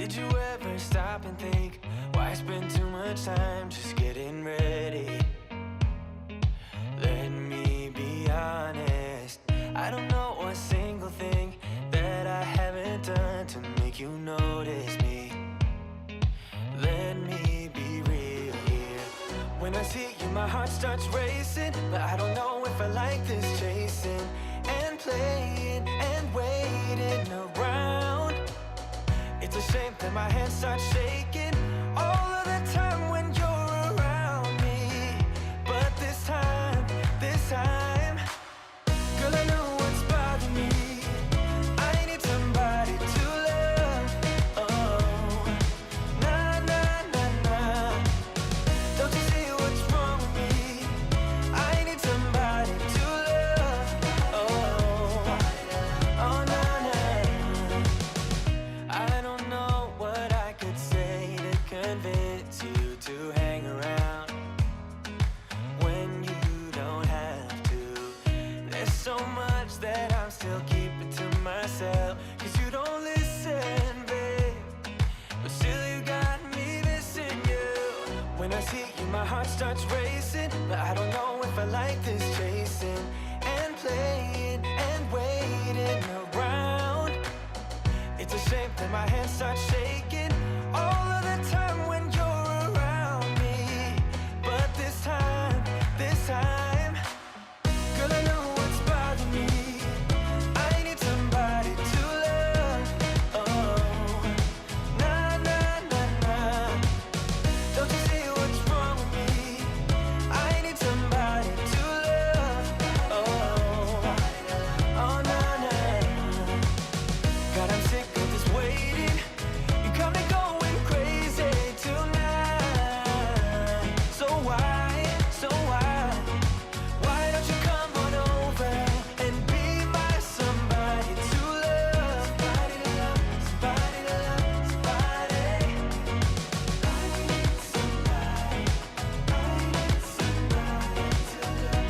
Did you ever stop and think, why spend too much time just getting ready? Let me be honest, I don't know a single thing that I haven't done to make you notice me. Let me be real here. When I see you, my heart starts racing, but I don't know if I like this chasing and playing and waiting around. It's a shame that my hands start shaking all of the time when you're around me. But this time, girl, I know what's bothering me. I need somebody to love. Oh, nah, nah, nah, nah. Don't you see what's wrong with me? I need somebody to love. Oh, oh, nah, nah. I don't know what I could say to convince you to hang around when you don't have to. There's so much that I'm still keeping to myself, 'cause you don't listen, babe. But still you got me missing you. When I see you, my heart starts racing, but I don't know if I like this chasing and playing and waiting around. It's a shame that my hands start shaking all of the time when you're around me. But this time, girl, I know what's bothering me. I need somebody to love. Oh, nah, nah, nah, nah. Don't you see what's wrong with me? I need somebody to love. Oh, oh, nah, nah. God, I'm sick of this waiting. You got me going crazy tonight. So why don't you come on over and be my somebody to love? Somebody to love, somebody to love, somebody. I need somebody to love.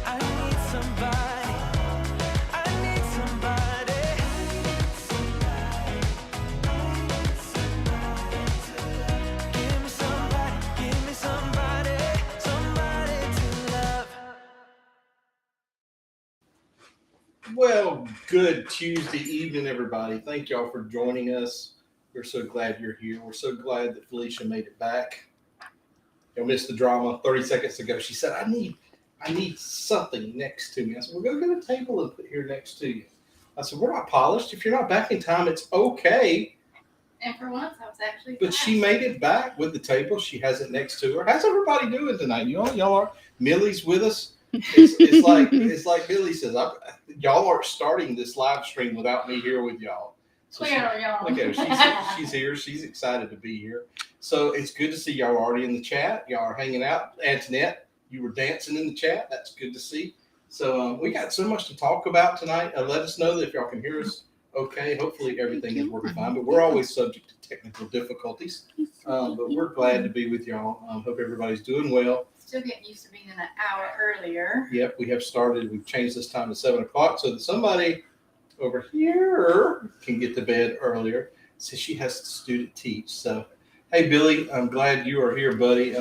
I need somebody. I need somebody. Give me somebody to love. Well, good Tuesday evening, everybody. Thank y'all for joining us. We're so glad you're here. We're so glad that Felicia made it back. Y'all missed the drama 30 seconds ago. She said, I need something next to me. I said, we're going to get a table and put here next to you. I said, we're not polished. If you're not back in time, it's okay. And for once, I was actually But she made it back with the table. She has it next to her. How's everybody doing tonight? Y'all are. Millie's with us. It's like Millie says, y'all are starting this live stream without me here with y'all. So y'all. Look at her. She's here. She's excited to be here. So it's good to see y'all already in the chat. Y'all are hanging out. Antoinette, you were dancing in the chat. That's good to see. So we got so much to talk about tonight. Let us know that if y'all can hear us okay. Hopefully everything is working fine. But we're always subject to technical difficulties. But we're glad to be with y'all. Hope everybody's doing well. Still getting used to being an hour earlier. Yep, we have started. We've changed this time to 7 o'clock so that somebody over here can get to bed earlier. So she has to student teach. So, hey, Billy, I'm glad you are here, buddy.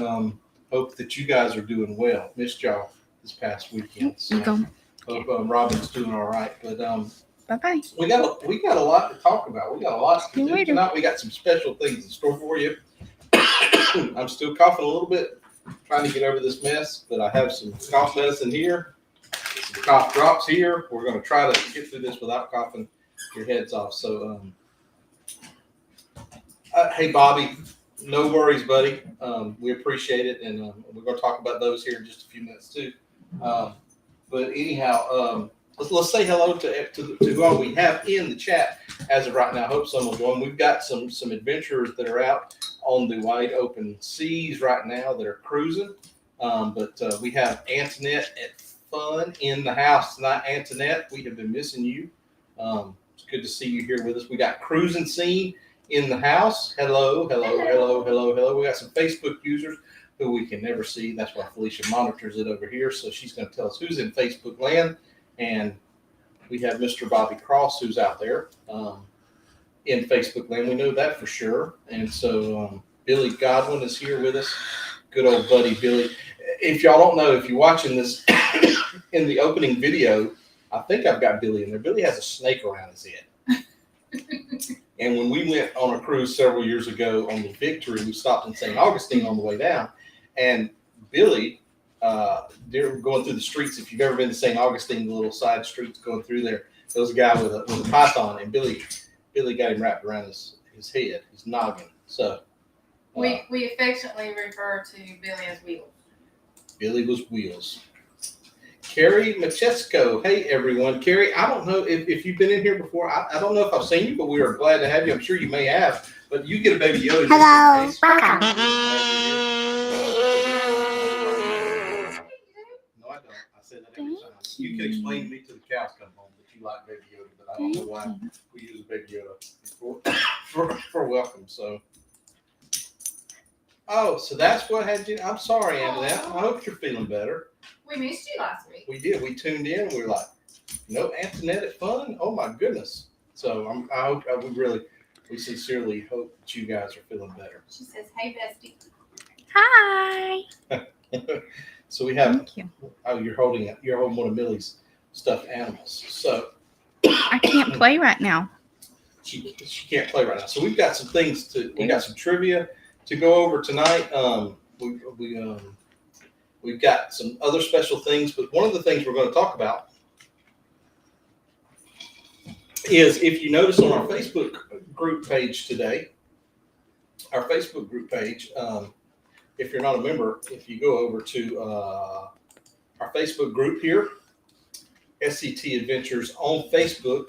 Hope that you guys are doing well. Missed y'all this past weekend. So hope Robin's doing all right. But Bye-bye. we got a lot to talk about. We got a lot to do tonight. We got some special things in store for you. I'm still coughing a little bit. Trying to get over this mess, but I have some cough medicine here, some cough drops here. We're going to try to get through this without coughing your heads off. So, hey, Bobby, no worries, buddy. We appreciate it, and we're going to talk about those here in just a few minutes too. But anyhow, let's say hello to who all we have in the chat as of right now. I hope some will join. We've got some adventurers that are out on the wide open seas right now that are cruising. But we have Antoinette at Fun in the house tonight. Antoinette, we have been missing you. It's good to see you here with us. We got Cruising Scene in the house. Hello. We got some Facebook users who we can never see. That's why Felicia monitors it over here. So she's going to tell us who's in Facebook land. And we have Mr. Bobby Cross, who's out there in Facebook land. We know that for sure. And so Billy Godwin is here with us. Good old buddy Billy. If y'all don't know, if you're watching this in the opening video, I think I've got Billy in there. Billy has a snake around his head. And when we went on a cruise several years ago on the Victory, we stopped in St. Augustine on the way down. And Billy, they're going through the streets. If you've ever been to St. Augustine, the little side streets going through there was a guy with a python, and Billy got him wrapped around his head, his noggin. So We affectionately refer to Billy as Wheels. Billy was Wheels. Carrie Machesko. Hey, everyone. Carrie, I don't know if you've been in here before. I don't know if I've seen you, but we are glad to have you. I'm sure you may have. But you get a Baby Yoda. Hello. Welcome. No, I don't. I said that every time. You can explain to me till the cows come home that you like Baby Yoda, but I don't know why we use Baby Yoda for welcome. So. Oh, so that's what had you. I'm sorry, Antoinette. I hope you're feeling better. We missed you last week. We did. We tuned in. We were like, no Antoinette at fun. Oh my goodness. So I hope we sincerely hope that you guys are feeling better. She says, "Hey, bestie." Hi. So we have. Thank you. Oh, you're holding one of Millie's stuffed animals. So I can't play right now. she can't play right now. So we've got some things we got some trivia to go over tonight. We've got some other special things, but one of the things we're going to talk about is, if you notice on our Facebook group page today, our Facebook group page, if you're not a member, if you go over to our Facebook group here, SCT Adventures on Facebook,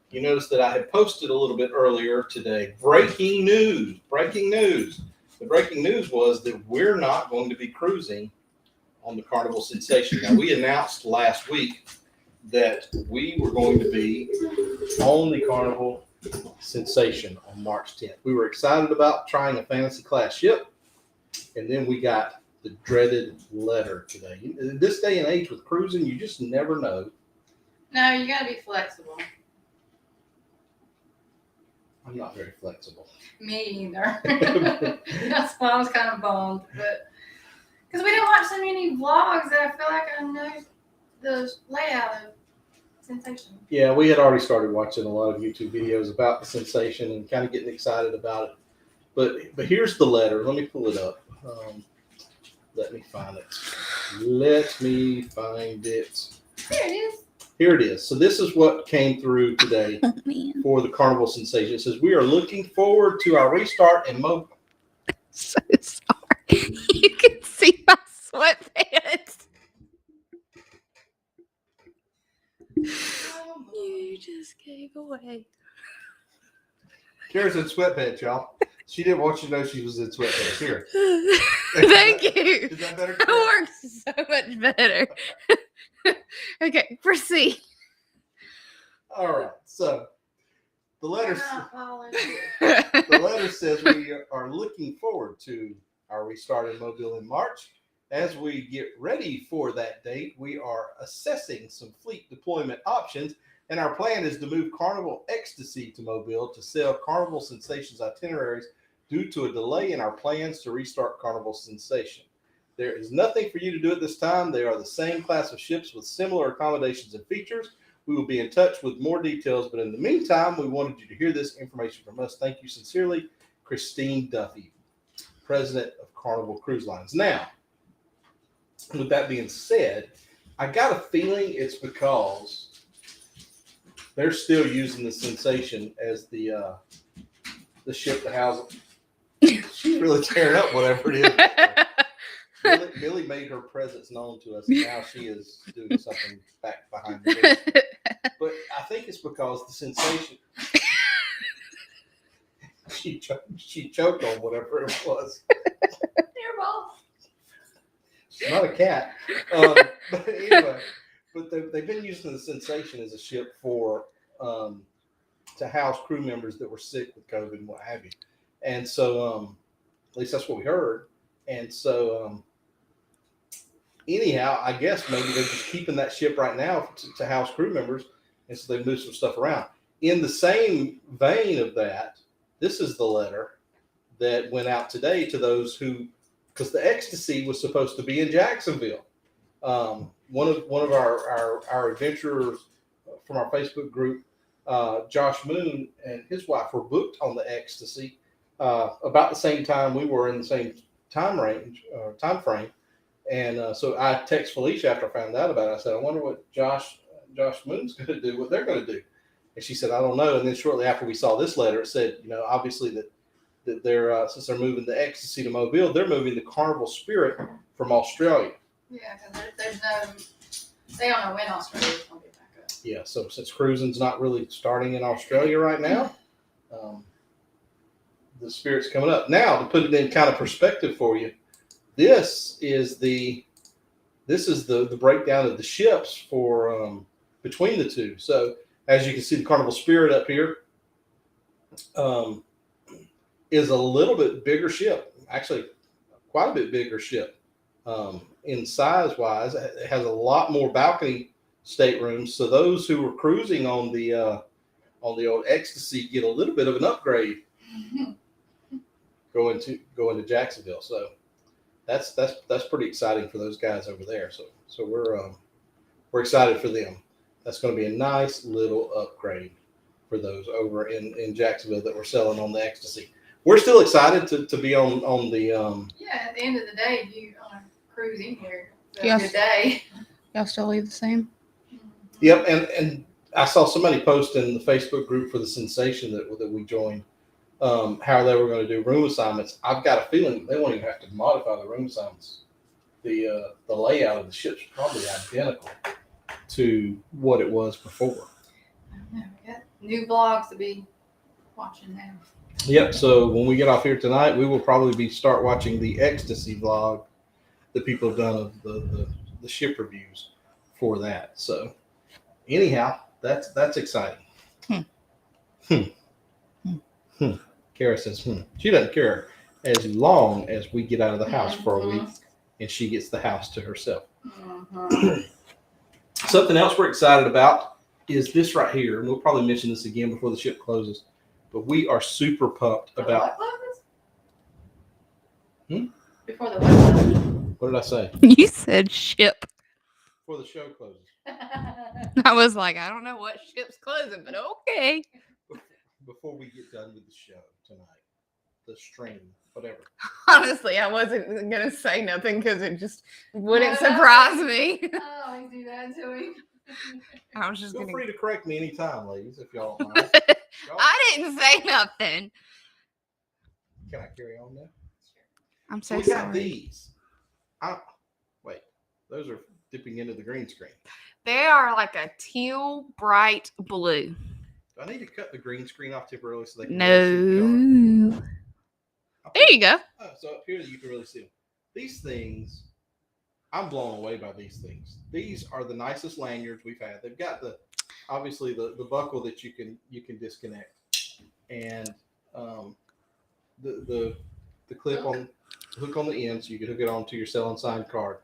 you notice that I had posted a little bit earlier today. Breaking news. The breaking news was that we're not going to be cruising on the Carnival Sensation. Now, we announced last week that we were going to be on the Carnival Sensation on March 10th. We were excited about trying a fantasy class ship, and then we got the dreaded letter today. In this day and age with cruising, you just never know. No, you gotta be flexible. I'm not very flexible. Me either. That's why I was kind of bummed, but because we didn't watch so many vlogs that I feel like I know the layout of Sensation. Yeah, we had already started watching a lot of YouTube videos about the Sensation and kind of getting excited about it. But here's the letter. Let me pull it up. Let me find it. There it is. Here it is. So this is what came through today Oh, man. for the Carnival Sensation. It says, we are looking forward to our restart and mobile. So sorry. You can see my sweatpants. You just gave away. Kara's in sweatpants, y'all. She didn't want you to know she was in sweatpants. Here. Thank you. Is that better? That works so much better. Okay, proceed. All right. So the letter, You're not following. the letter says we are looking forward to our restart in Mobile in March. As we get ready for that date, we are assessing some fleet deployment options, and our plan is to move Carnival Ecstasy to Mobile to sell Carnival Sensations itineraries due to a delay in our plans to restart Carnival Sensation. There is nothing for you to do at this time. They are the same class of ships with similar accommodations and features. We will be in touch with more details, but in the meantime, we wanted you to hear this information from us. Thank you sincerely, Christine Duffy, President of Carnival Cruise Lines. Now, with that being said, I got a feeling it's because they're still using the Sensation as the ship to house it. She's really tearing up whatever it is. Billy made her presence known to us, and now she is doing something back behind the scenes. But I think it's because the Sensation. She choked on whatever it was. Your ball. She's not a cat. But anyway, they've been using the Sensation as a ship for to house crew members that were sick with COVID and what have you. And so, at least that's what we heard. And so, anyhow, I guess maybe they're just keeping that ship right now to house crew members, and so they moved some stuff around. in the same vein of that, this is the letter that went out today to those who, because the ecstasy was supposed to be in Jacksonville. One of our adventurers from our Facebook group, Josh Moon and his wife were booked on the ecstasy about the same time we were in the same time frame. And so I text Felicia after I found out about it. I said, I wonder what Josh Moon's going to do, what they're going to do. And she said, I don't know. And then shortly after we saw this letter, it said, obviously that they're since they're moving the ecstasy to Mobile, they're moving the Carnival Spirit from Australia. Yeah, because there's no, they don't know when Australia's going to be back up. Yeah, so since cruising's not really starting in Australia right now, the Spirit's coming up. Now, to put it in kind of perspective for you, this is the breakdown of the ships for between the two. So as you can see, the Carnival Spirit up here is a little bit bigger ship, actually quite a bit bigger ship in size wise. It has a lot more balcony staterooms. So those who are cruising on the old Ecstasy get a little bit of an upgrade going to Jacksonville. So that's pretty exciting for those guys over there. So we're excited for them. That's going to be a nice little upgrade for those over in Jacksonville that we're selling on the Ecstasy. We're still excited to be on the. Yeah, at the end of the day, you on a cruise anywhere. It's Yes. a good day. Y'all still leave the same? Yep, and I saw somebody post in the Facebook group for the Sensation that we joined, how they were going to do room assignments. I've got a feeling they won't even have to modify the room assignments. The layout of the ship's probably identical to what it was before. I don't know. We got new vlogs to be watching now. Yep. So when we get off here tonight, we will probably start watching the Ecstasy vlog that people have done of the ship reviews for that. So anyhow, that's exciting. Kara says, She doesn't care as long as we get out of the house for a week and she gets the house to herself. Something else we're excited about is this right here. And we'll probably mention this again before the ship closes. But we are super pumped about. Before the what closes? What did I say? You said ship. Before the show closes. I was like, I don't know what ship's closing, but okay. Before we get done with the show tonight, the stream, whatever. Honestly, I wasn't going to say nothing because it just wouldn't No. surprise me. I always do that to him. I was just Feel going free to. to correct me anytime, ladies, if y'all don't mind. I didn't say nothing. Can I carry on now? I'm So so we got sorry. these. Wait, those are dipping into the green screen. They are like a teal bright blue. Do I need to cut the green screen off temporarily so they can really see the jar? No. There you go. Oh, so up here you can really see them. These things, I'm blown away by these things. These are the nicest lanyards we've had. They've got obviously the buckle that you can disconnect, and the clip on hook on the end so you can hook it onto your sell and sign card.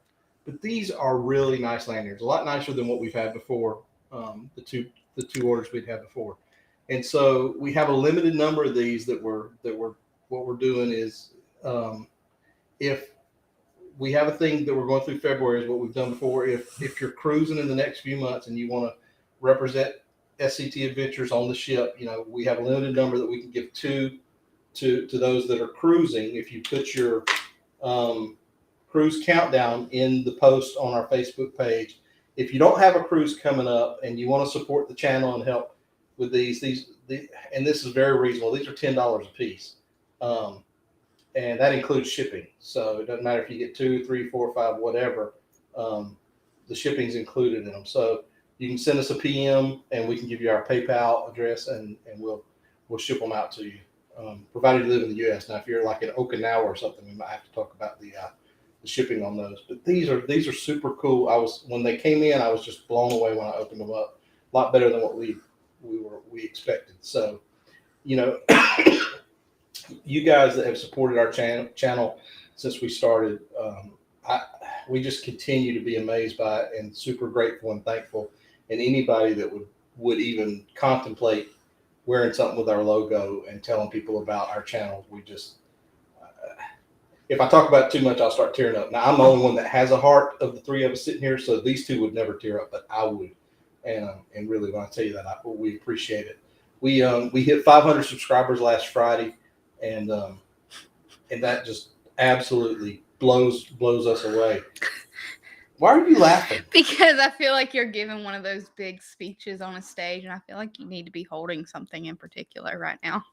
But these are really nice lanyards, a lot nicer than what we've had before. The two orders we'd had before, and so we have a limited number of these that we're what we're doing is if we have a thing that we're going through February is what we've done before. If you're cruising in the next few months and you want to represent SCT Adventures on the ship, we have a limited number that we can give to those that are cruising. If you put your cruise countdown in the post on our Facebook page, if you don't have a cruise coming up and you want to support the channel and help with these, and this is very reasonable. These are $10 a piece. And that includes shipping. So it doesn't matter if you get 2, 3, 4, 5, whatever. The shipping's included in them. So you can send us a PM and we can give you our PayPal address and we'll ship them out to you. Provided you live in the U.S. Now, if you're like in Okinawa or something, we might have to talk about the shipping on those. But these are super cool. When they came in, I was just blown away when I opened them up. A lot better than what we expected. So, you guys that have supported our channel since we started, we just continue to be amazed by it and super grateful and thankful. And anybody that would even contemplate wearing something with our logo and telling people about our channel. We just, if I talk about it too much, I'll start tearing up. Now, I'm the only one that has a heart of the three of us sitting here, so these two would never tear up, but I would. And really, when I tell you that, we appreciate it. We hit 500 subscribers last Friday, and that just absolutely blows us away. Why are you laughing? Because I feel like you're giving one of those big speeches on a stage, and I feel like you need to be holding something in particular right now.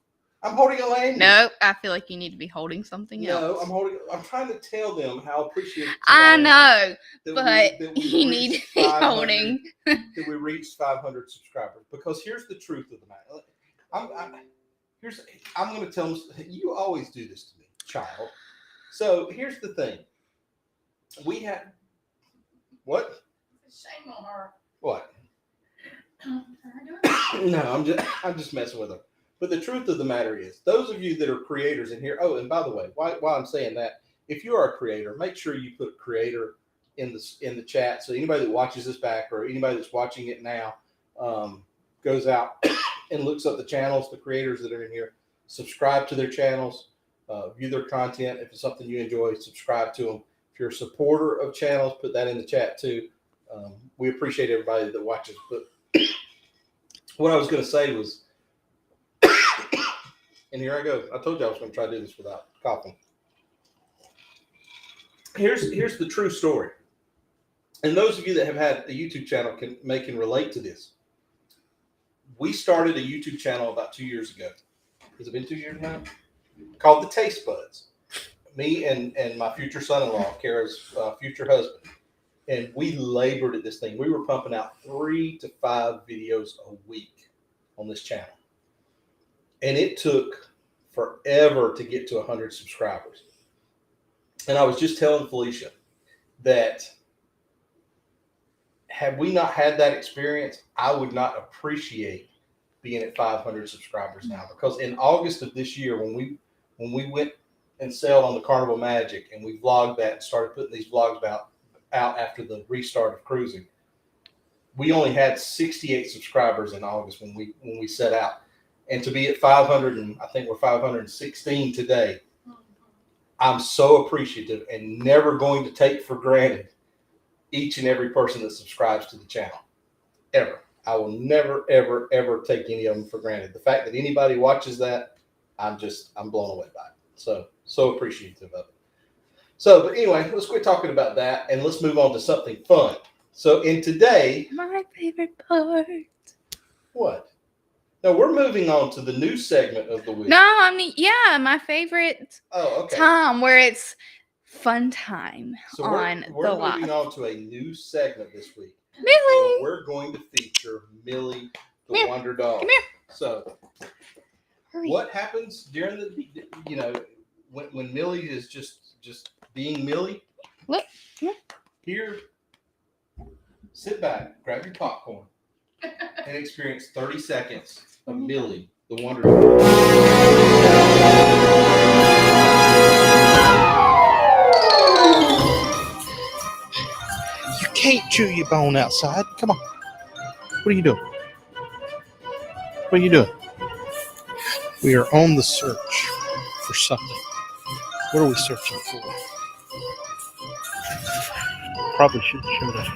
I'm holding a lanyard. No, I feel like you need to be holding something else. No, I'm trying to tell them how appreciative I know, that but you need to be holding. That we reached 500 subscribers. Because here's the truth of the matter. I'm going to tell them, you always do this to me, child. So here's the thing. We have, what? Shame on her. What? Her doing No, I'm just messing with her. But the truth of the matter is, those of you that are creators in here, oh, and by the way, while I'm saying that, if you are a creator, make sure you put creator in the chat. So anybody that watches this back or anybody that's watching it now goes out and looks up the channels, the creators that are in here, subscribe to their channels, view their content. If it's something you enjoy, subscribe to them. If you're a supporter of channels, put that in the chat too. We appreciate everybody that watches. But what I was going to say was, and here I go. I told you I was going to try to do this without coughing. Here's the true story. And those of you that have had a YouTube channel can relate to this. We started a YouTube channel about 2 years ago. Has it been 2 years now? Called The Taste Buds. Me and my future son-in-law, Kara's future husband. And we labored at this thing. We were pumping out 3 to 5 videos a week on this channel. And it took forever to get to 100 subscribers. And I was just telling Felicia that had we not had that experience, I would not appreciate being at 500 subscribers now. Because in August of this year, when we went and sailed on the Carnival Magic and we vlogged that and started putting these vlogs out after the restart of cruising, we only had 68 subscribers in August when we set out. And to be at 500, and I think we're 516 today, I'm so appreciative and never going to take for granted each and every person that subscribes to the channel. Ever. I will never, ever, ever take any of them for granted. The fact that anybody watches that, I'm blown away by it. So appreciative of it. So, but anyway, let's quit talking about that and let's move on to something fun. So in today, My favorite part. what? No, we're moving on to the new segment of the week. No, I mean, yeah, my favorite Okay. time where it's fun time So on we're the moving live. on to a new segment this week. Millie, We're going to feature Millie the Come here. Wonder Dog. Come here. So hurry. what happens during the, when Millie is just being Millie? Look, come Here, sit back, grab your popcorn, and experience 30 seconds of Millie the Wonder Dog. You can't chew your bone outside. Come on. What are you doing? What are you doing? We are on the search for something. What are we searching for? Probably should show that.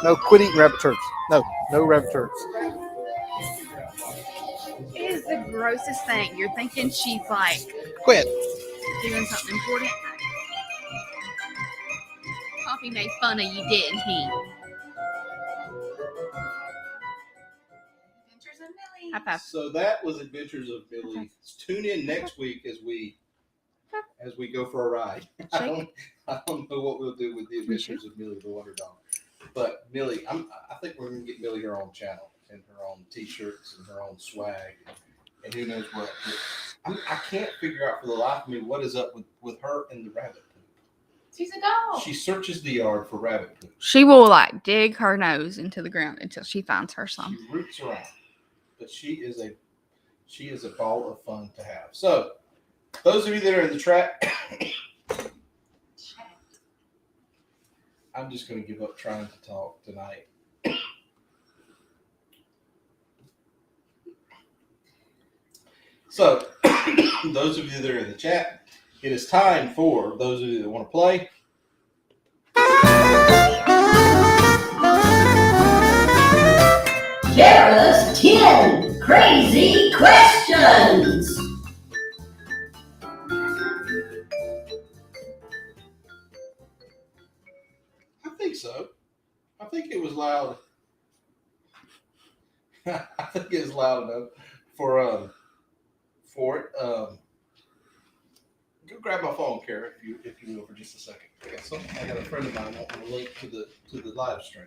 No, quit eating rabbit turds. No rabbit turds. It is the grossest thing. You're thinking she's like Quit. doing something important. Poppy made fun of you, didn't he? Adventures of Millie. High five. So that was Adventures of Millie. Tune in next week as we go for a ride. I don't know what we'll do with the Adventures of Millie the Wonder Dog. But Millie, I think we're gonna get Millie her own channel and her own t-shirts and her own swag and who knows what. I can't figure out for the life of me what is up with her and the rabbit poop. She's a dog. She searches the yard for rabbit poop. She will like dig her nose into the ground until she finds her some. She roots around, but she is a ball of fun to have. So, those of you that are in the trap, I'm just going to give up trying to talk tonight. So, those of you that are in the chat, it is time for those of you that want to play. Kara's 10 Crazy Questions. I think so. I think it was loud. I think it was loud enough for it. Go grab my phone, Kara, if you will, for just a second. I got a friend of mine wanting a link to the live stream.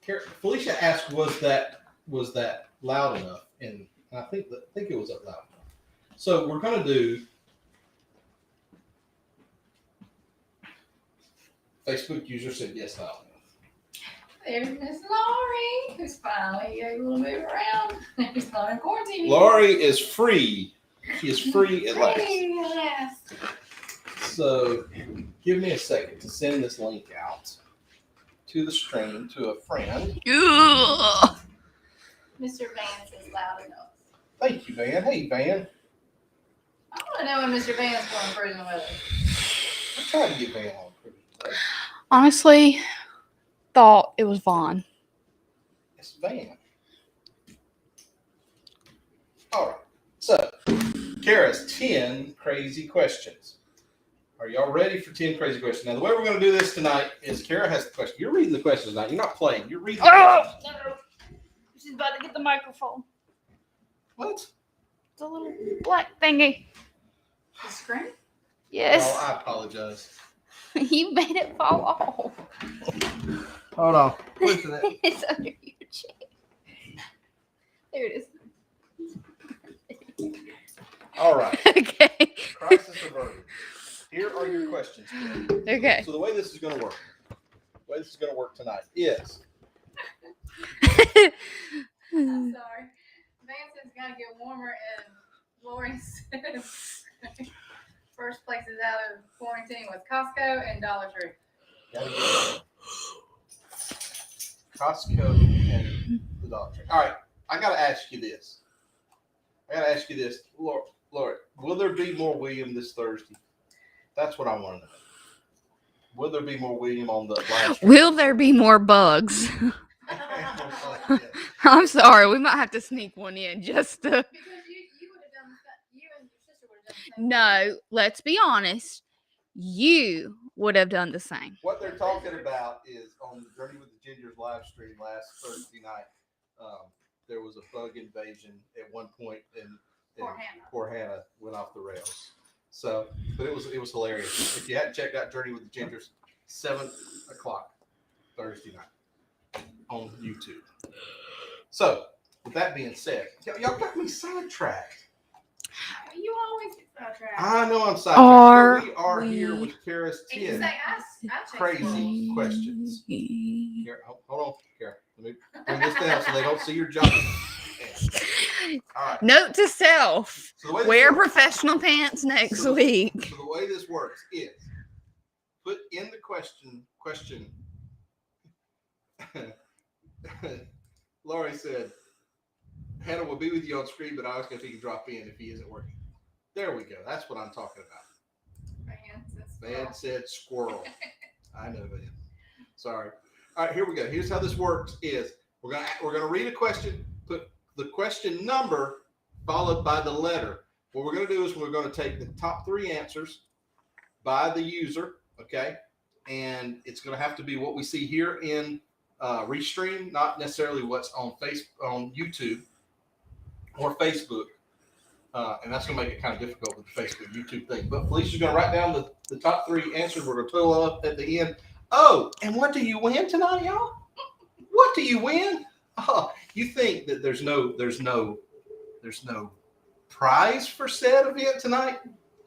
Kara, Felicia asked, was that loud enough? And I think it was up loud enough. So we're gonna do Facebook user said yes, loud enough. There's Miss Laurie, who's finally able to move around. She's not in quarantine. Laurie is free. She is free at last. Yes. So give me a second to send this link out to the stream to a friend. Ugh. Mr. Vance is loud enough. Thank you, Van. Hey, Van. I want to know when Mr. Vance is going to prison with us. I'm trying to get Van on pretty today. Honestly, thought it was Vaughn. It's Van. All right. So, Kara's 10 crazy questions. Are y'all ready for 10 crazy questions? Now, the way we're going to do this tonight is Kara has the question. You're reading the questions tonight. You're not playing. You're reading the questions. She's about to get the microphone. What? The little black thingy. The screen? Yes. Oh, I apologize. You made it fall off. Hold on. Where's that? It's under your chair. There it is. All right. Okay. Crisis averted. Here are your questions. Kara. Okay. So the way this is going to work, tonight is I'm sorry. Vance has got to get warmer, and Lori says first place is out of quarantine with Costco and Dollar Tree. gotta get Costco and the Dollar Tree. All right, I got to ask you this. Lord, will there be more William this Thursday? That's what I want to know. Will there be more William on the live stream? Will there be more bugs? I'm sorry. We might have to sneak one in just to. Because you would have done you and your sister would have done the same. No, let's be honest. You would have done the same. What they're talking about is on the Journey with the Gingers live stream last Thursday night. There was a bug invasion at one point, and poor Hannah went off the rails. So, but it was hilarious. If you hadn't checked out Journey with the Gingers, 7 o'clock Thursday night on YouTube. So, with that being said, y'all got me sidetracked. You always get sidetracked. I know I'm sidetracked. So we are we- here with Kara's And you 10 say, I checked crazy questions. Here, hold on, Kara. Let me bring this down so they don't see your job. All right. Note to self: So the way this wear works- professional pants next week. So the way this works is put in the question. Laurie said, Hannah will be with you on screen, but I was going to think drop in if he isn't working. There we go. That's what I'm talking about. Van said squirrel. I know that. Sorry. All right, here we go. Here's how this works is we're gonna read a question, put the question number followed by the letter. What we're gonna do is we're gonna take the top 3 answers by the user, okay? And it's gonna have to be what we see here in Restream, not necessarily what's on YouTube or Facebook. And that's gonna make it kind of difficult with the Facebook YouTube thing. But Felicia's gonna write down the top 3 answers. We're gonna total up at the end. Oh, and what do you win tonight, y'all? What do you win? Oh, you think that there's no prize for said event tonight?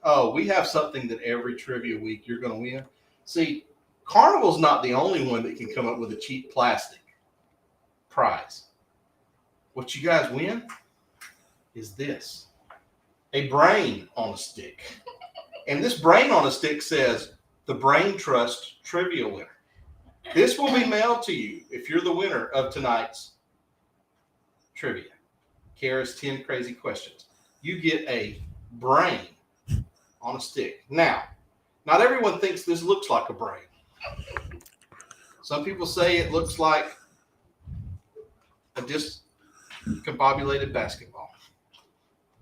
Oh, we have something that every trivia week you're going to win. See, Carnival's not the only one that can come up with a cheap plastic prize. What you guys win is this: a brain on a stick. And this brain on a stick says the Brain Trust Trivia winner. This will be mailed to you if you're the winner of tonight's trivia. Kara's 10 crazy questions. You get a brain on a stick. Now, not everyone thinks this looks like a brain. Some people say it looks like a discombobulated basketball.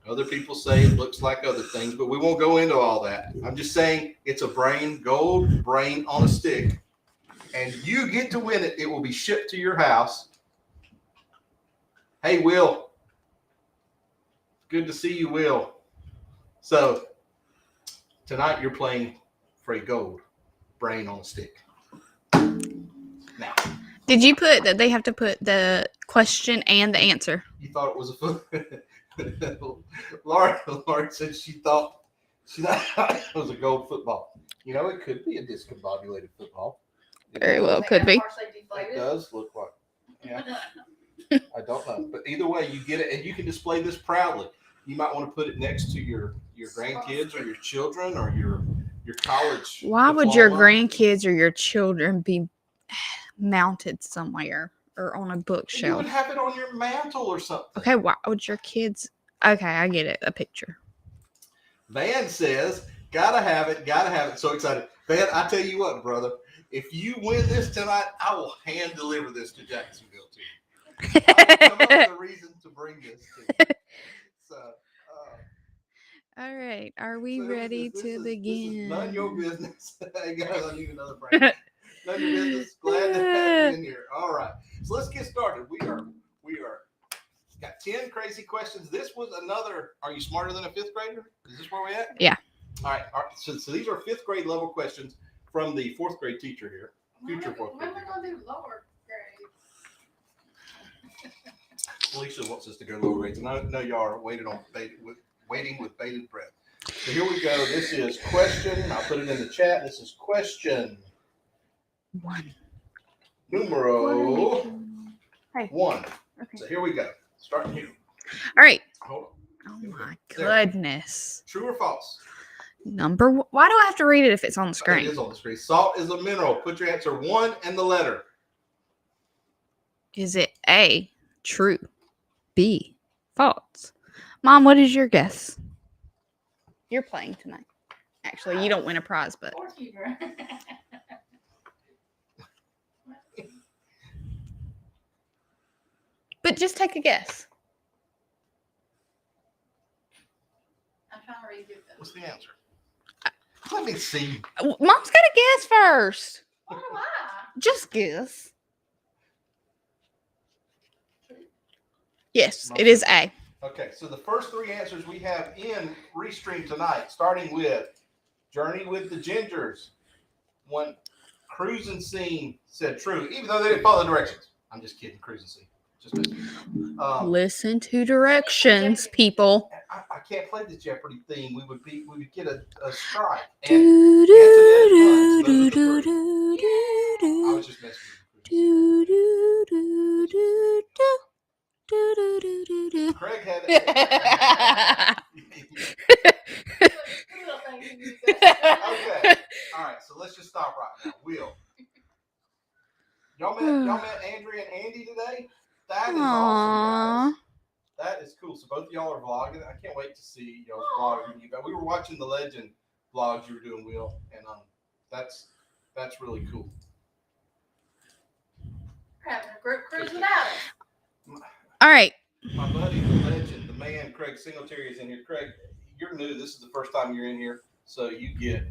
Other people say it looks like other things, but we won't go into all that. I'm just saying it's a brain, gold brain on a stick, and you get to win it. It will be shipped to your house. Hey, Will. Good to see you, Will. So tonight you're playing for a gold brain on a stick. Now, Did you put that they have to put the question and the answer? you thought it was a foot. Laura said she thought it was a gold football. You know, it could be a discombobulated football. Very well, could be. Partially It deflated. does look like. Yeah, I don't know, but either way, you get it, and you can display this proudly. You might want to put it next to your grandkids or your children or your college. Why would your diploma. grandkids or your children be mounted somewhere or on a You would bookshelf? have it on your mantle or something. Okay, why would your kids? Okay, I get it. A picture. Van says, gotta have it. So excited. Van, I tell you what, brother, if you win this tonight, I will hand deliver this to Jacksonville to you. I'll come up with a reason to bring this to you. So, All right, are we so ready this to is begin? none of your business. Hey guys, I need another break. None of your business. Glad to have you in here. All right, so let's get started. We are got 10 crazy questions. This was another. Are you smarter than a fifth grader? Is this where we at? Yeah. All right. So these are fifth grade level questions from the fourth grade teacher here. Future fourth When grade. are we going to do lower grades? Alicia wants us to go lower grades, and I know y'all are waiting with bated breath. So here we go. This is question. I'll put it in the chat. This is question One. numero Hey. 1. Okay. So here we go. Starting here. All right. Hold on. Oh Here we my go. There. goodness. True or false? Why do I have to read it if it's on the It screen? is on the screen. Salt is a mineral. Put your answer 1 and the letter. Is it A, true, B, false? Mom, what is your guess? You're playing tonight. Actually, you don't win a prize, but Scorekeeper. just take a guess. I'm trying to read you this. What's the answer? Let me see. Mom's got to guess first. Why do I? Just guess. Yes, it is A. Okay, so the first 3 answers we have in Restream tonight, starting with Journey with the Gingers. One cruising scene said true, even though they didn't follow the directions. I'm just kidding, cruising scene. Just messing with you. Listen to directions, people. I can't play the Jeopardy theme. We would get a strike. And Do, Antoinette do, Bunch, those are do, the do, three. do, I do, was just messing with you. do, do, do, do, do, do, do, do, do. Craig had Little things you do that. Okay. All right, so let's just stop right now. Will. Y'all met Andrea and Andy today? That is awesome, guys. That is cool. So both of y'all are vlogging. I can't wait to see y'all's vlogging. We were watching the Legend vlogs you were doing, Will, and that's really cool. We're having a group cruise without us. All right. My buddy, the Legend, the man, Craig Singletary is in here. Craig, you're new. This is the first time you're in here, so you get.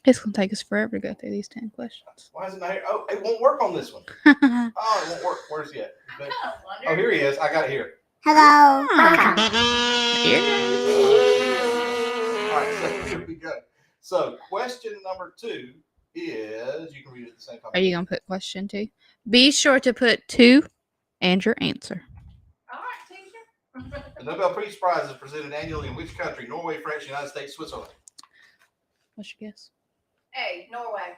It's going to take us forever to go through these 10 questions. Why is it not here? Oh, it won't work on this one. Oh, it won't work. Where's he at? I kind of wonder. Oh, here he is. I got it here. Hello. All right, so here we go. So question number 2 is, you can read it at the same time. Are you going to put question 2? Be sure to put 2 and your answer. All right, teacher. The Nobel Peace Prize is presented annually in which country? Norway, France, United States, Switzerland. What's your guess? A, Norway.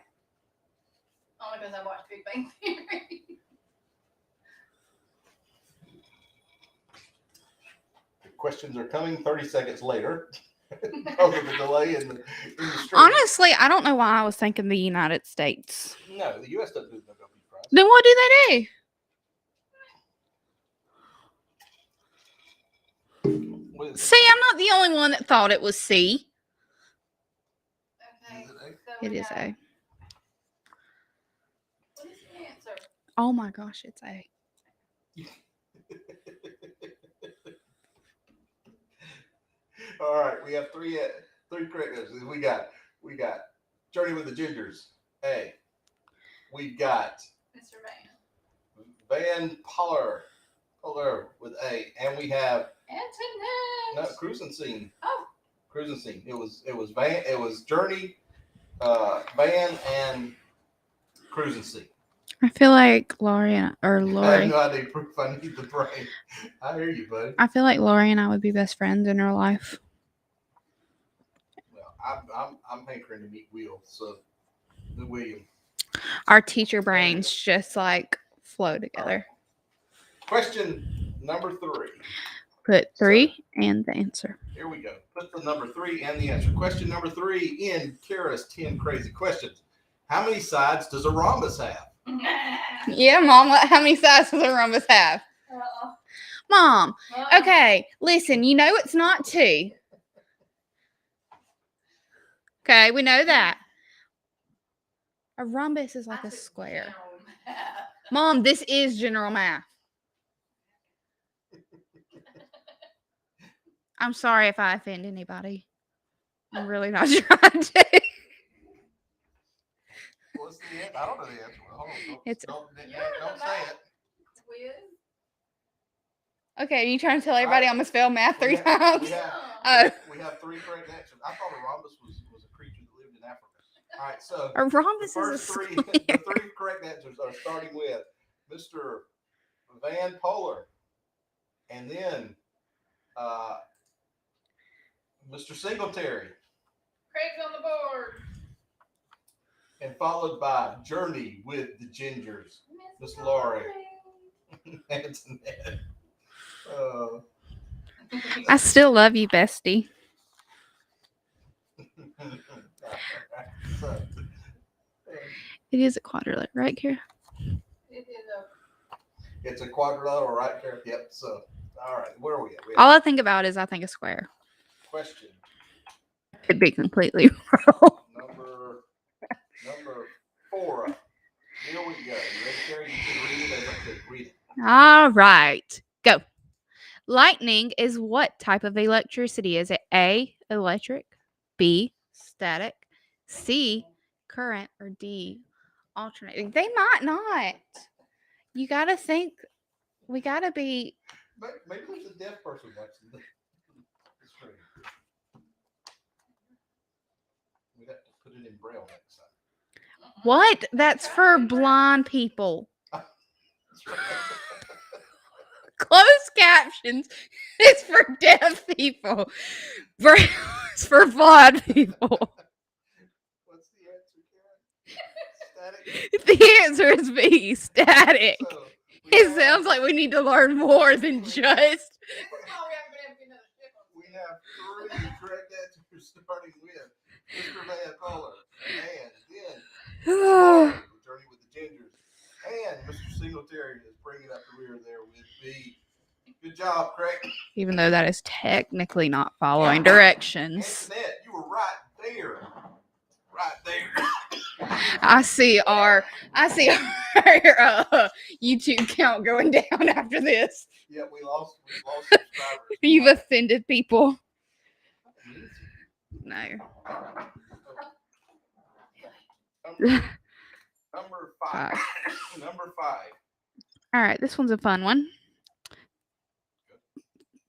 Only because I watched Big Bang Theory. The questions are coming 30 seconds later because of the delay in the stream. Honestly, I don't know why I was thinking the United States. No, the U.S. doesn't do the Nobel Peace Prize. Then what do they do? What is See, I'm not the only one that thought it was C. Okay. Is it A? So It we is got- A. What is the answer? Oh my gosh, it's A. All right, we have three correct answers. We got Journey with the Gingers. A. We got Mr. Van. Van Poller with A, and we have Antoinette. Cruising Scene. Oh. Cruising Scene. It was Van. It was Journey, Van, and Cruising Scene. I feel like Lori I Lori. have no idea proof. I need the brain. I hear you, buddy. I feel like Lori and I would be best friends in real life. Well, I'm hankering to meet Will. So the William. Our teacher brains just like flow together. Question number 3. Put 3 and the answer. Here we go. Put the number 3 and the answer. Question number 3 in Kara's 10 crazy questions. How many sides does a rhombus have? Yeah, Mom. How many sides does a rhombus have? Mom. Okay, listen. You know it's not 2. Okay, we know that. A rhombus is like a square. Mom, this is general math. I'm sorry if I offend anybody. I'm really not trying to. What's the answer? I don't know the answer. Hold on. It's- Don't say it. Okay, you trying to tell everybody I'm gonna spell math 3 times? We have 3 correct answers. I thought a rhombus was a creature that lived in Africa. All right, so A rhombus the is a first three, square. the 3 correct answers are starting with Mr. Van Poller, and then Mr. Singletary, Craig's on the board. and followed by Journey with the Gingers, Miss Laurie. Antoinette. I still love you, bestie. So, It is a quadrilateral, right, Kara? It is a it's a quadrilateral, right, Kara? Yep. So, all right, where are we at? All I think about is I think a square. Question Could be completely wrong. number 4. Here we go. You ready, Kara? You can read it as I could read it. All right, go. Lightning is what type of electricity? Is it A, electric, B, static, C, current, or D, alternating? They might not. You got to think. We got to be. Maybe there's a deaf person watching the screen. We have to put it in braille next time. What? That's for blind people. That's right. Closed captions is for deaf people. Braille is for blind people. What's the answer, Karen? Static. The answer is B, static. So, It sounds like we need to learn more than just. we have 3 correct answers starting with Mr. Van Poller, and then Laurie, Journey with the Gingers, and Mr. Singletary is bringing up the rear there with B. Good job, Craig. Even though that is technically not following directions. Antoinette, you were right there. Right there. I see our YouTube count going down after this. Yeah, we lost subscribers. You've offended people. No. Number 5. Number 5. All right, this one's a fun one.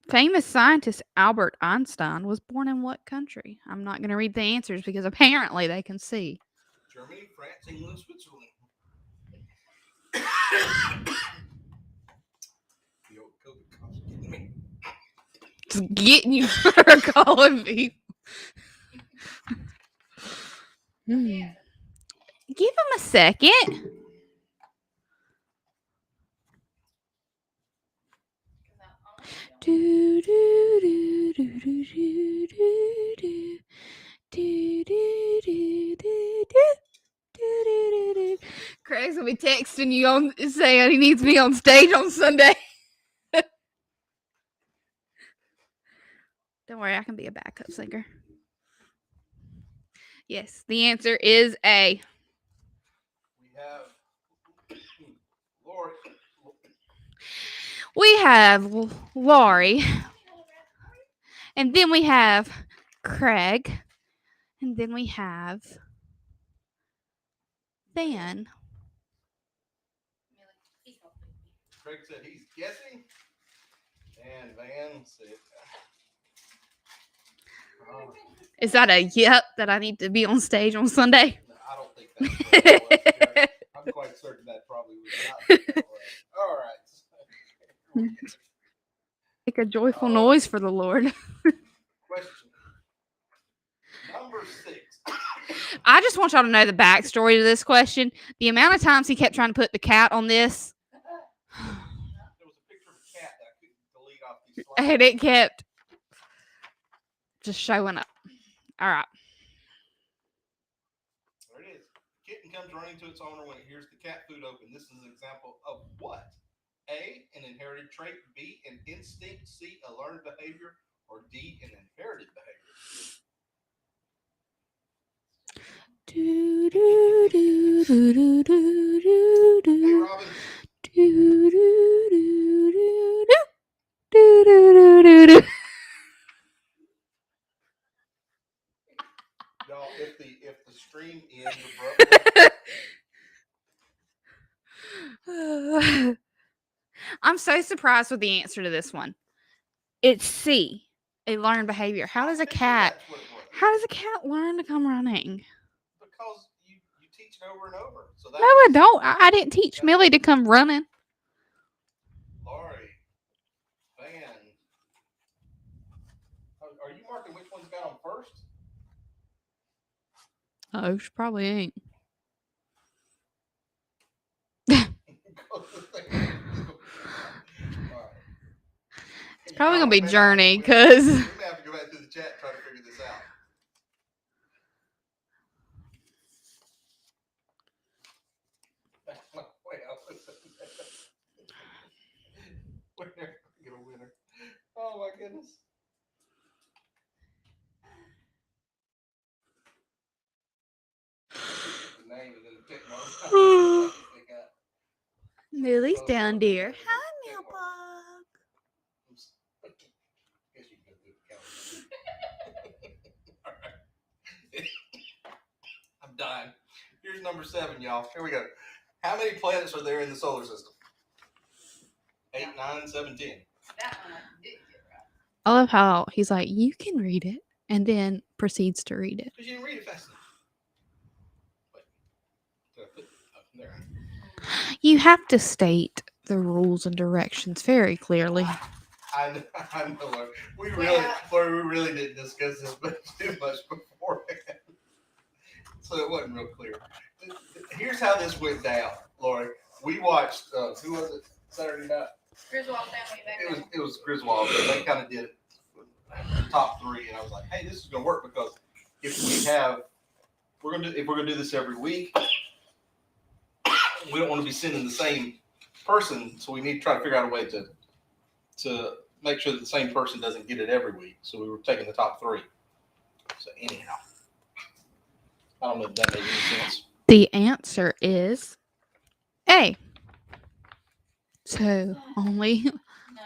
Famous scientist Albert Einstein was born in what country? I'm not going to read the answers because apparently they can see. Germany, France, England, Switzerland. The old COVID cough's getting me. Just getting you for calling people. Give him a second. Do, do, do, do, do, do, do, do, do, do, do, do, do, do. Craig's gonna be texting you on saying he needs me on stage on Sunday. Don't worry, I can be a backup singer. Yes, the answer is A. We have Lori. We have Lori, and then we have Craig, and then we have Van. Craig said he's guessing, and Van said. Is that a yep that I need to be on stage on Sunday? No, I don't think that's what it was, Craig. I'm quite certain that probably was not that way. All right. Make a joyful noise for the Lord. Question number 6. I just want y'all to know the backstory to this question. The amount of times he kept trying to put the cat on this, There was a picture of a cat that I couldn't delete off these slides. and it kept just showing up. All right. There it is. Kitten comes running to its owner when it hears the cat food open. This is an example of what? A, an inherited trait. B, an instinct. C, a learned behavior. Or D, an inherited behavior. Do, do, do, do, do, do, do, Hey, do. Robin. Do, do, do, do, do. Do, do, do, do, do. Y'all, if the stream ends abruptly, I'm so surprised with the answer to this one. It's C, a learned behavior. How does a cat? that's what it was. How does a cat learn to come running? Because you teach it over and over. So that No, I was don't. I didn't teach Millie to come running. Lori, Van. Are you marking which one's got on first? Oh, she probably ain't. It's probably gonna be Journey, cause We may have to go back to the chat and try to figure this out. We're never gonna get a winner. Oh my goodness. The name and then the tick mark. Millie's down there. Hi, Millbug. Guess you can go through the count. All right. I'm dying. Here's number 7, y'all. Here we go. How many planets are there in the solar system? 8, 9, 7, 10. That one I did get right. I love how he's like, you can read it, and then proceeds to read it. Because you didn't read it fast enough. Wait. Did I put it up there? You have to state the rules and directions very clearly. I know. Lord. We Yeah. really didn't discuss this too much beforehand. So it wasn't real clear. Here's how this went down, Lori. We watched, who was it, Saturday night? Griswold family back It was Griswold. They kind of did the top 3, and I was like, hey, this is going to work because if we're gonna do this every week, we don't want to be sending the same person, so we need to try to figure out a way to make sure that the same person doesn't get it every week. So we were taking the top 3. So anyhow, I don't know if that made any sense. The answer is A. So only No.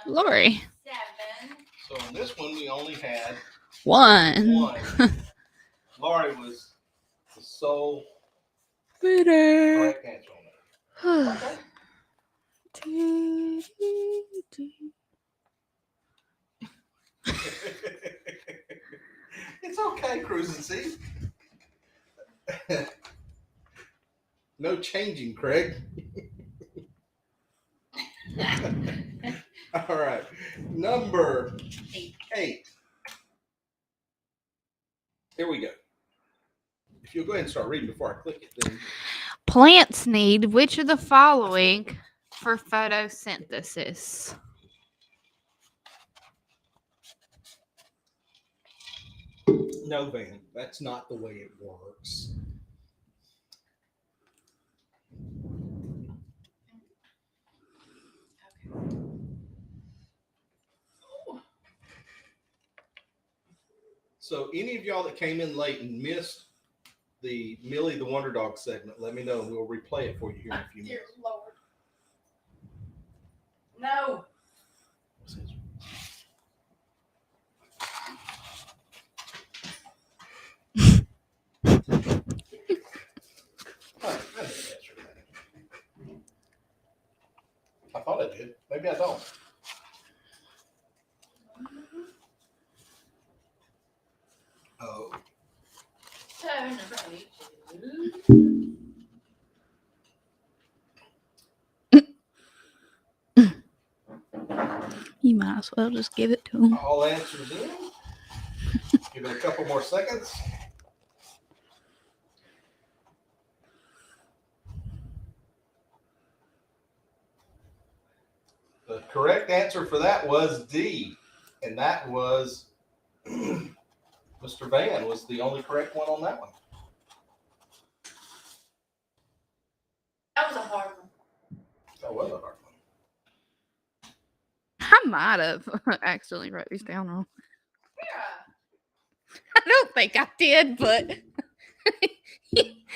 Lori. 7. So on this one, we only had One. 1. Lori was the sole Winner. correct answer on that. Okay. It's okay, cruising seat. No changing, Craig. All right. Number 8. Here we go. If you'll go ahead and start reading before I click it, then Plants need which of the following for photosynthesis? no, Van, that's not the way it works. So any of y'all that came in late and missed the Millie the Wonder Dog segment, let me know. We'll replay it for you here in a few Dear minutes. Lord. No. I thought I did. Maybe I don't. Oh. Turn around. You might as well just give it to him. All answers in. Give it a couple more seconds. The correct answer for that was D. And that was Mr. Van was the only correct one on that one. That was a hard one. That was a hard one. I might have accidentally wrote these down wrong. Yeah. I don't think I did, but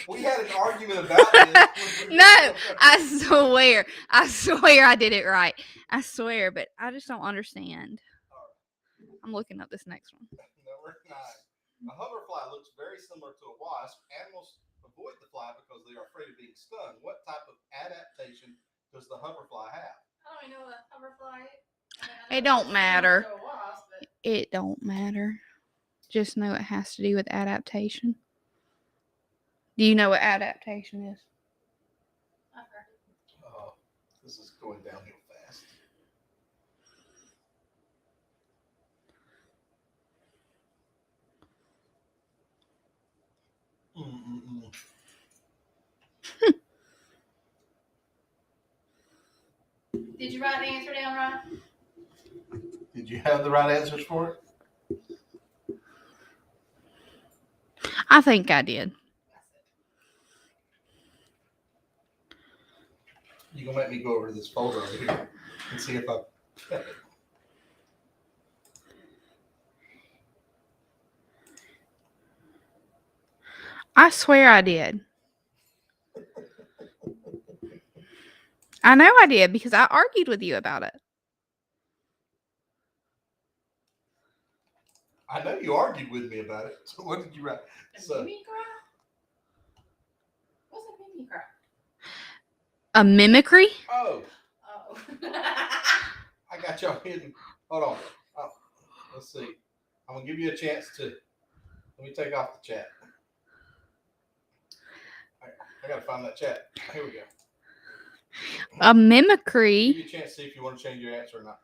We had an argument about this. no, I swear I did it right. I swear, but I just don't understand. I'm looking up this next one. Number 9. A hoverfly looks very similar to a wasp. Animals avoid the fly because they are afraid of being stung. What type of adaptation does the hoverfly have? I don't even know what a hoverfly is. It don't matter. To a wasp, but It don't matter. Just know it has to do with adaptation. Do you know what adaptation is? I've heard it. Oh, this is going downhill fast. Did you write the answer down right? Did you have the right answers for it? I think I did. You gonna make me go over to this folder over here and see if I got it. I swear I did. I know I did because I argued with you about it. I know you argued with me about it. So what did you write? A So mimicry? What's a mimicry? A mimicry? oh, Oh. I got y'all hidden. Hold on. Oh, let's see. I'm gonna give you a chance to. Let me take off the chat. I gotta find that chat. Here we go. A Give mimicry? you a chance to see if you want to change your answer or not.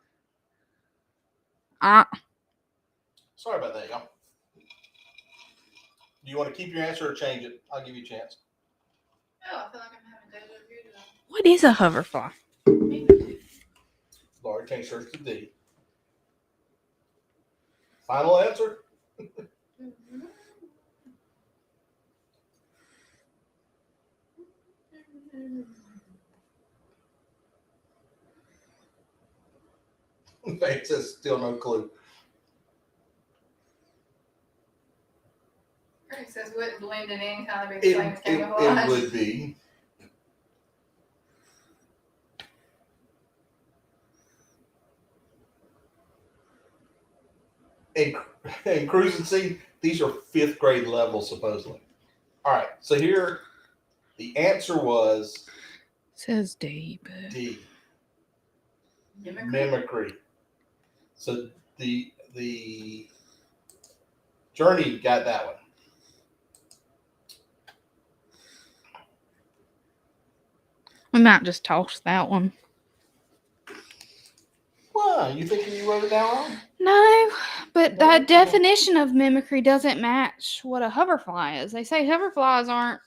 Sorry about that, y'all. Do you want to keep your answer or change it? I'll give you a chance. Oh, I feel like I'm having deja vu today. What is a hoverfly? Mimicry. Laura changed hers to D. Final answer? It says still no clue. It says wouldn't blend it in, kind of It explains camouflage. would be. And cruising sea, these are 5th grade level supposedly. All right, so here the answer was Says D, but D. Mimicry. Mimicry. So the Journey got that one. we might just toss that one. Why? You thinking you wrote it down wrong? No, but No, the definition of mimicry doesn't match what a hoverfly is. They say hoverflies aren't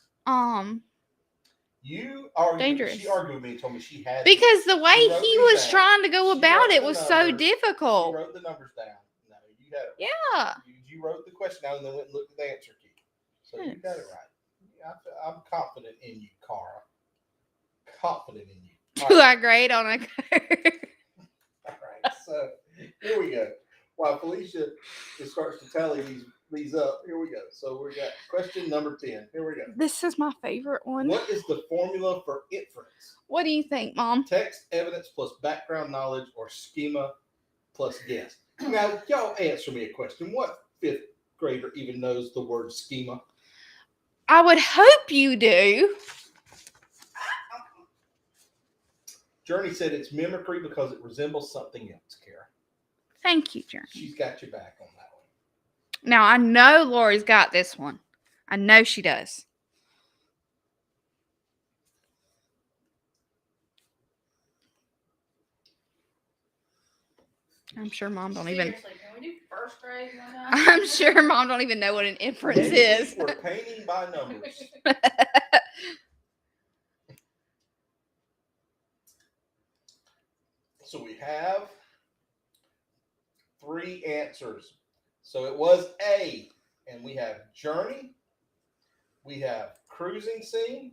You argued. Dangerous. She argued with me and told me she had. because the way She wrote he these was down. trying to go She about wrote it the was so numbers. She difficult. wrote the numbers down. No, you had it. Yeah. You wrote the question down and then went and looked at the answer key. So you got it right. I'm confident in you, Cara. Confident in you. All Do right. I grade on a curve? All right. So here we go. While Felicia starts to tally these up. Here we go. So we got question number 10. Here we go. This is my favorite one. What is the formula for inference? What do you think, Mom? Text, evidence plus background knowledge, or schema plus guess? Now, y'all answer me a question. What fifth grader even knows the word schema? I would hope you do. Journey said it's mimicry because it resembles something else, Kara. Thank you, Journey. She's got your back on that one. Now, I know Lori's got this one. I know she does. I'm sure Mom don't even. Seriously, can we do first grade one time? I'm sure Mom don't even know what an inference is. We're painting by numbers. So we have 3 answers. So it was A, and we have journey, we have cruising scene,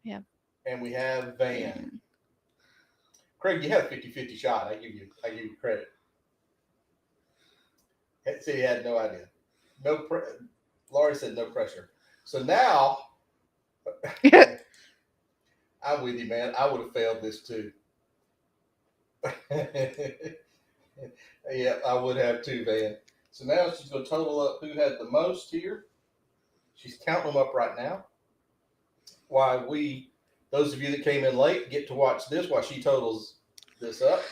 Yeah, and we have van. Craig, you had a 50-50 shot. I give you credit. See, he had no idea. Laurie said no pressure. So now, I'm with you, man. I would have failed this too. Yeah, I would have too, Van. So now she's going to total up who had the most here. She's counting them up right now. Why those of you that came in late, get to watch this while she totals this up.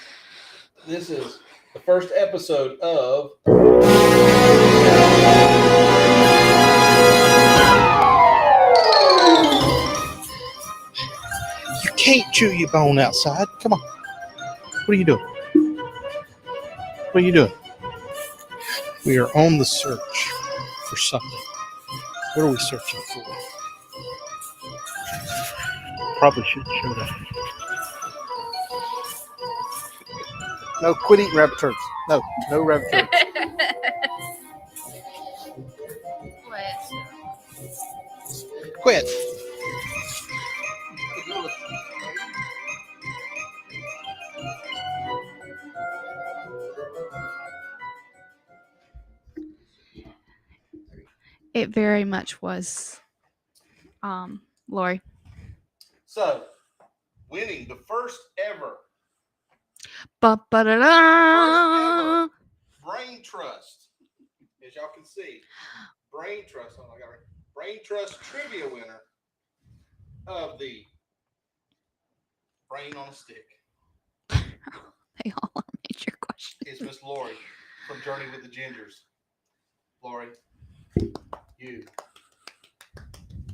This is the first episode of You Can't Chew Your Bone Outside. Come on. What are you doing? What are you doing? We are on the search for something. What are we searching for? Probably shouldn't show that. No, quit eating rabbit turds. No rabbit turds. Quit. It very much was, Lori. So, winning the first ever Ba-ba-da-da. Brain Trust, as y'all can see, Brain Trust. Oh my God, Brain Trust trivia winner of the Brain on a Stick They all are major questions. is Miss Lori from Journey with the Gingers. Lori, you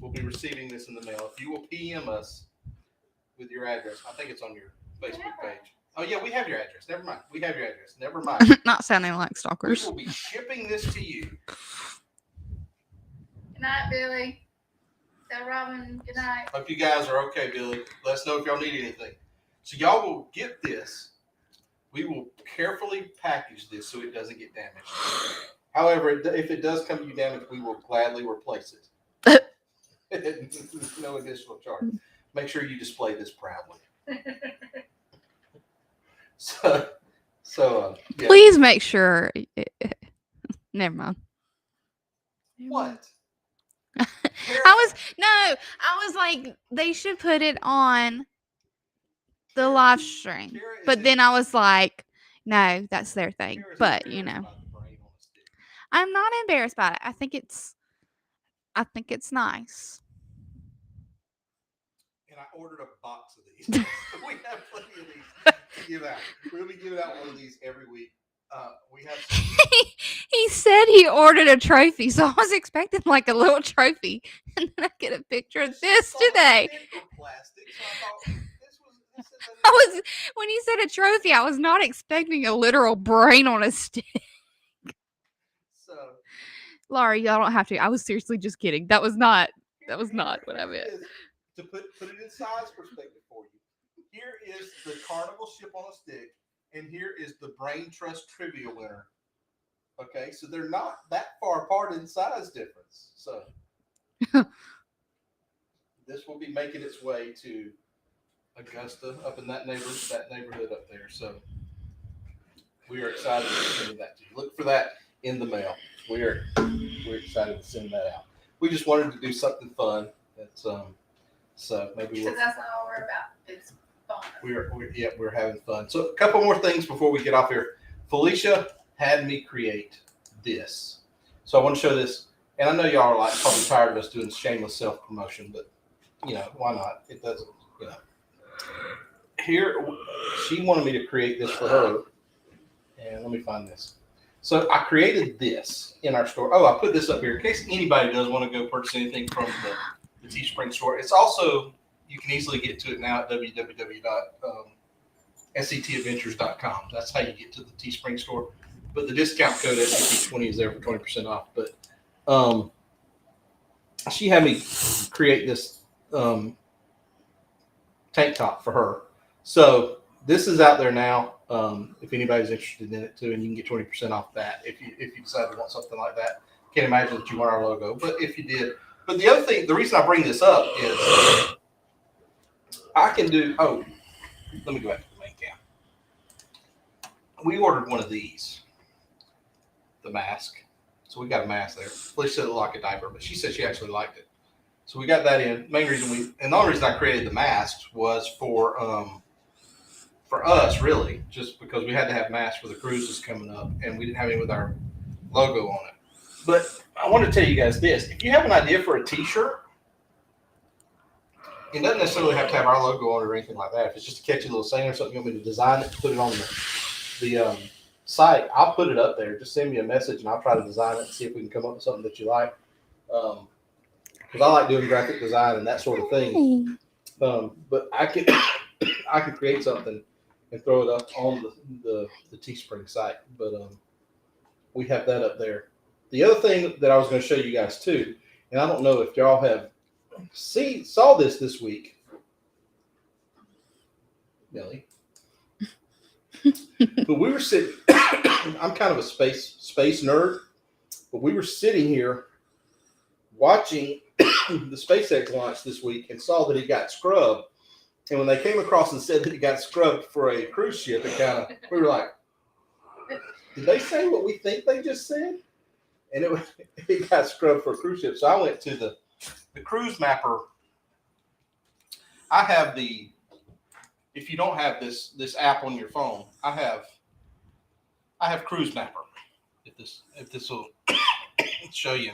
will be receiving this in the mail. If you will PM us with your address, I think it's on your Facebook page. Oh yeah, we have your address. Never mind. We have your address. Never mind. Not sounding like We stalkers. will be shipping this to you. Good night, Billy. Tell Robin good night. Hope you guys are okay, Billy. Let us know if y'all need anything. So y'all will get this. We will carefully package this so it doesn't get damaged. However, if it does come to you damaged, we will gladly replace it. No additional charge. Make sure you display this proudly. So yeah. Please make sure. Never mind. What? I was like, they should put it on the live stream. But then I was like, no, that's their thing. But you know, I'm not embarrassed by it. I think it's nice. And I ordered a box of these. We have plenty of these to give out. We'll be giving out one of these every week. We have some He said he ordered a trophy, so I was expecting like a little trophy, and then I get a picture of this today. plastic, so I thought When he said a trophy, I was not expecting a literal brain on a stick. So Laurie, y'all don't have to. I was seriously just kidding. That was not what I meant. To put it in size perspective for you. Here is the Carnival ship on a stick, and here is the Brain Trust trivia winner. Okay, so they're not that far apart in size difference. So this will be making its way to Augusta, up in that neighborhood up there. So we are excited to send that to you. Look for that in the mail. We're excited to send that out. We just wanted to do something fun. That's so maybe Because that's all we're about. It's fun. we're having fun. So a couple more things before we get off here. Felicia had me create this. So I want to show this, and I know y'all are like probably tired of us doing shameless self promotion, but why not? It doesn't, Here, she wanted me to create this for her, and let me find this. So I created this in our store. Oh, I put this up here in case anybody does want to go purchase anything from the Teespring store. It's also, you can easily get to it now at www.setadventures.com. That's how you get to the Teespring store. But the discount code SCT20 is there for 20% off. But she had me create this tank top for her. So this is out there now. If anybody's interested in it too, and you can get 20% off that if you decide to want something like that. Can't imagine that you want our logo, but if you did. But the other thing, the reason I bring this up is I can do. Oh, let me go back to the main cam. We ordered one of these, the mask. So we got a mask there. Felicia said it looked like a diaper, but she said she actually liked it. So we got that in. Main reason and the only reason I created the masks was for us, really, just because we had to have masks for the cruises coming up, and we didn't have any with our logo on it. But I want to tell you guys this. If you have an idea for a t-shirt, it doesn't necessarily have to have our logo on it or anything like that. If it's just a catchy little saying or something, you want me to design it, put it on the site, I'll put it up there. Just send me a message, and I'll try to design it and see if we can come up with something that you like. Because I like doing graphic design and that sort of thing. But I can create something and throw it up on the Teespring site. But we have that up there. The other thing that I was going to show you guys too, and I don't know if y'all have saw this week, Millie. But we were sitting. I'm kind of a space nerd, but we were sitting here watching the SpaceX launch this week and saw that it got scrubbed. And when they came across and said that it got scrubbed for a cruise ship, we were like, did they say what we think they just said? And it got scrubbed for a cruise ship. So I went to the Cruise Mapper. I have if you don't have this app on your phone, I have Cruise Mapper. If this will show you,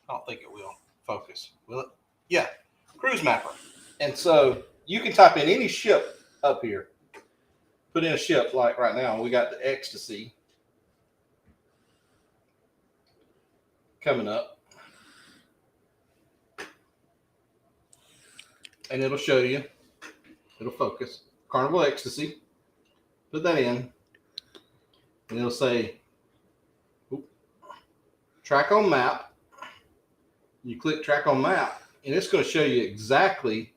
I don't think it will focus. Will it? Yeah, Cruise Mapper. And so you can type in any ship up here. Put in a ship like right now. We got the Ecstasy coming up. And it'll show you. It'll focus. Carnival Ecstasy. Put that in. And it'll say track on map. You click track on map, and it's going to show you exactly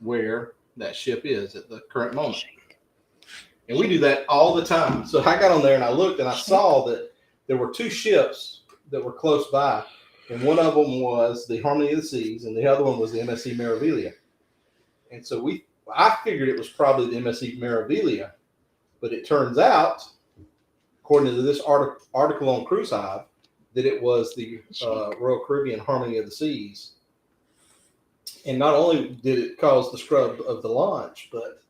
where that ship is at the current moment. And we do that all the time. So I got on there and I looked and I saw that there were two ships that were close by. And one of them was the Harmony of the Seas, and the other one was the MSC Meraviglia. And so I figured it was probably the MSC Meraviglia, but it turns out, according to this article on Cruise Hive, that it was the Royal Caribbean Harmony of the Seas. And not only did it cause the scrub of the launch, but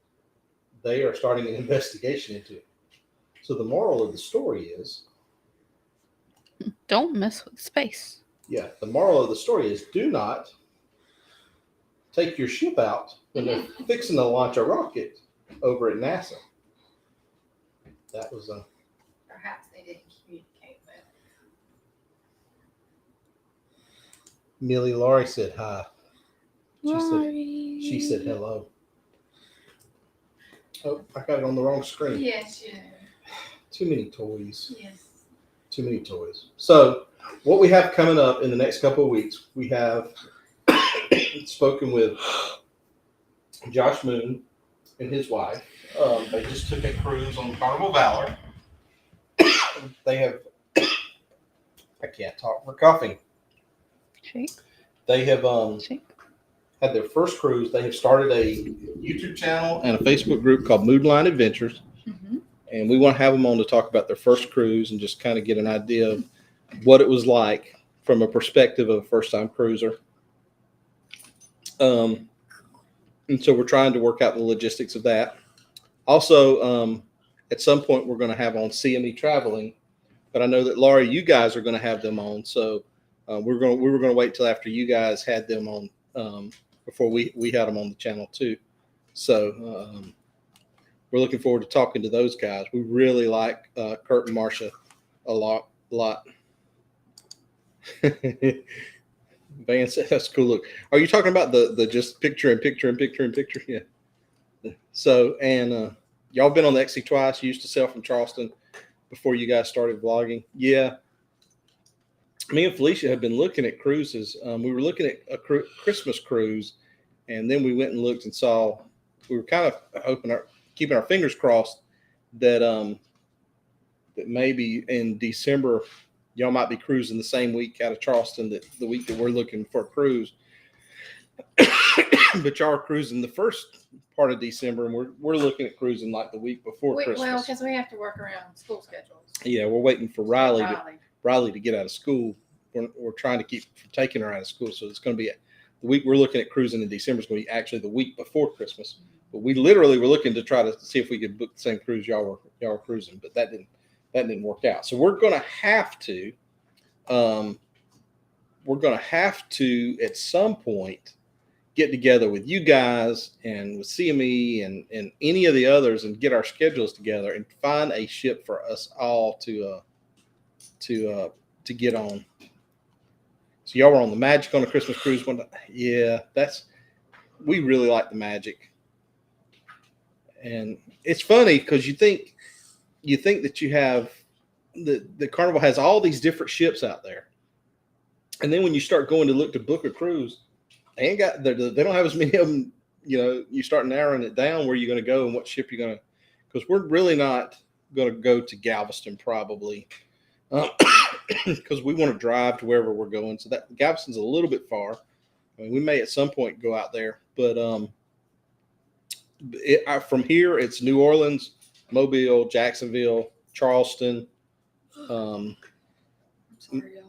they are starting an investigation into it. So the moral of the story is, don't mess with space. Yeah, the moral of the story is do not take your ship out when they're fixing to launch a rocket over at NASA. That was Perhaps they didn't communicate with. Millie Laurie said hi. Laurie. She said hello. Oh, I got it on the wrong screen. Yes, you do. Too many toys. Yes. Too many toys. So what we have coming up in the next couple of weeks, we have spoken with Josh Moon and his wife. They just took a cruise on Carnival Valor. They have, I can't talk, we're coughing. Shake. They have Shake. had their first cruise. They have started a YouTube channel and a Facebook group called Moodline Adventures. Mm-hmm. and we want to have them on to talk about their first cruise and just kind of get an idea of what it was like from a perspective of a first-time cruiser. And so we're trying to work out the logistics of that. Also, at some point, we're going to have on CME Traveling, but I know that Laurie, you guys are going to have them on. So we were going to wait till after you guys had them on before we had them on the channel too. So we're looking forward to talking to those guys. We really like Kurt and Marcia a lot. Van said that's a cool look. Are you talking about the just picture? Yeah. So, and y'all been on the XC twice. You used to sail from Charleston before you guys started vlogging. Yeah. Me and Felicia have been looking at cruises. We were looking at a Christmas cruise, and then we went and looked and saw. We were kind of keeping our fingers crossed that that maybe in December y'all might be cruising the same week out of Charleston that the week that we're looking for a cruise. But y'all are cruising the first part of December, and we're looking at cruising like the week before Christmas. Well, because we have to work around school schedules. Yeah, we're waiting for Riley to get out of school. We're trying to keep from taking her out of school, so it's going to be the week we're looking at cruising in December is going to be actually the week before Christmas. But we literally were looking to try to see if we could book the same cruise y'all were cruising, but that didn't work out. So we're going to have to at some point get together with you guys and with CME and any of the others and get our schedules together and find a ship for us all to get on. So y'all were on the Magic on a Christmas cruise one. Yeah, we really like the Magic. And it's funny because you think that you have the Carnival has all these different ships out there. And then when you start going to look to book a cruise, they don't have as many of them. You know, you start narrowing it down where you're going to go and what ship you're going to, because we're really not going to go to Galveston probably, because we want to drive to wherever we're going. So that Galveston's a little bit far. I mean, we may at some point go out there, but from here it's New Orleans, Mobile, Jacksonville, Charleston. I'm sorry, y'all.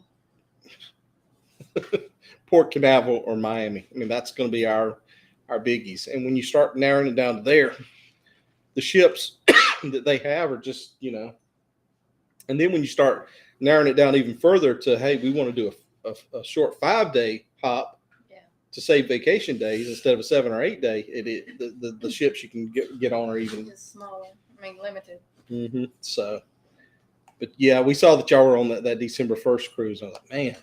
Port Canaveral or Miami. I mean, that's going to be our biggies. And when you start narrowing it down to there, the ships that they have are just, you know, and then when you start narrowing it down even further to, hey, we want to do a short 5-day hop to save vacation days instead of a 7 or 8 day, the ships you can get on are even Just smaller. I mean, limited. Mm-hmm. So, but yeah, we saw that y'all were on that December 1st cruise. I was like, man,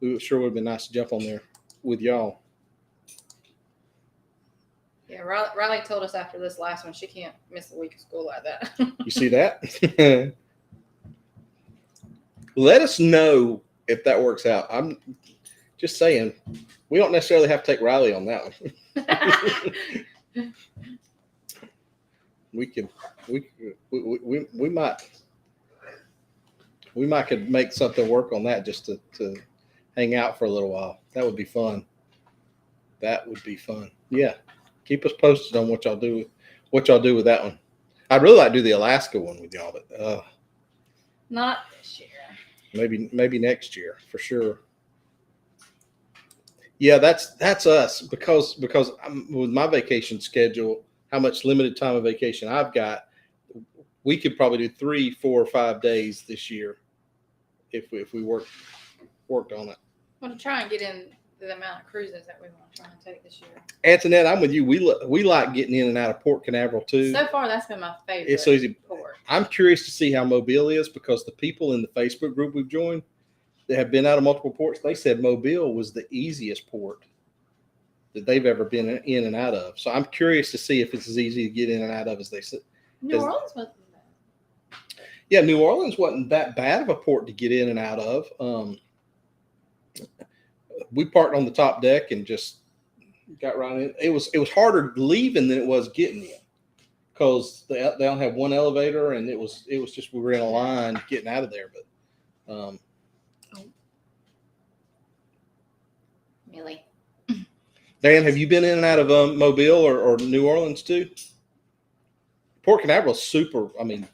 it sure would have been nice to jump on there with y'all. Yeah, Riley told us after this last one she can't miss a week of school like that. You see that? Let us know if that works out. I'm just saying, we don't necessarily have to take Riley on that one. we might could make something work on that just to hang out for a little while. That would be fun. Yeah. Keep us posted on what y'all do with that one. I'd really like to do the Alaska one with y'all, but Not this year. maybe next year for sure. Yeah, that's us because with my vacation schedule, how much limited time of vacation I've got, we could probably do 3, 4, or 5 days this year if we worked on it. I want to try and get in the amount of cruises that we want to try and take this year. Antoinette, I'm with you. We like getting in and out of Port Canaveral too. So far, that's been my favorite. It's so easy. Port. I'm curious to see how Mobile is because the people in the Facebook group we've joined that have been out of multiple ports, they said Mobile was the easiest port that they've ever been in and out of. So I'm curious to see if it's as easy to get in and out of as they said. New Orleans wasn't bad. Yeah, New Orleans wasn't that bad of a port to get in and out of. We parked on the top deck and just got right in. It was harder leaving than it was getting in because they don't have one elevator, and it was just we were in a line getting out of there. But Really? Dan, have you been in and out of Mobile or New Orleans too? Port Canaveral is super. I mean,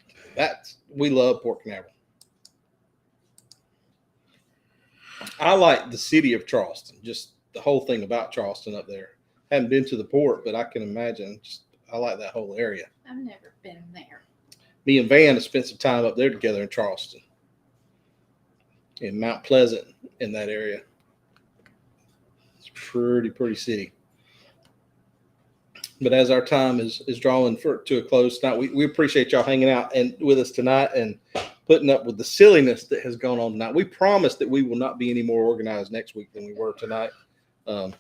We love Port Canaveral. I like the city of Charleston, just the whole thing about Charleston up there. Haven't been to the port, but I can imagine. I like that whole area. I've never been there. Me and Van have spent some time up there together in Charleston, in Mount Pleasant, in that area. It's pretty city. But as our time is drawing to a close tonight, we appreciate y'all hanging out and with us tonight and putting up with the silliness that has gone on tonight. We promise that we will not be any more organized next week than we were tonight. And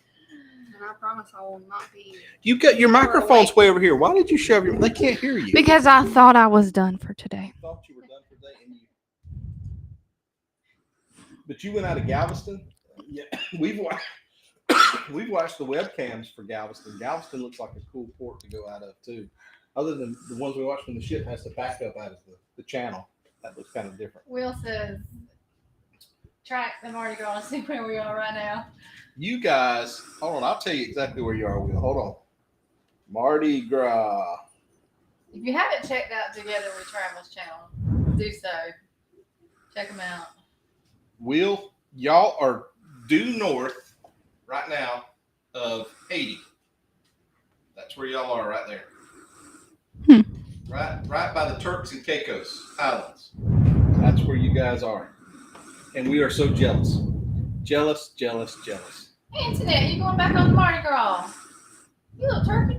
I promise I will not be. You got your microphone's way over here. Why did you shove your? They can't hear you. Because I thought I was done for today. I thought you were done for the day, but you went out of Galveston. Yeah, we've watched the webcams for Galveston. Galveston looks like a cool port to go out of too. Other than the ones we watched when the ship has to back up out of the channel, that looks kind of different. Will says, track the Mardi Gras and see where we are right now. You guys, hold on. I'll tell you exactly where you are, Will. Hold on. Mardi Gras. If you haven't checked out Together We Travel's channel, do so. Check them out. Will, y'all are due north right now of Haiti. That's where y'all are right there. Right by the Turks and Caicos Islands. That's where you guys are. And we are so jealous. Jealous. Hey, Antoinette, you going back on the Mardi Gras? You little turkey.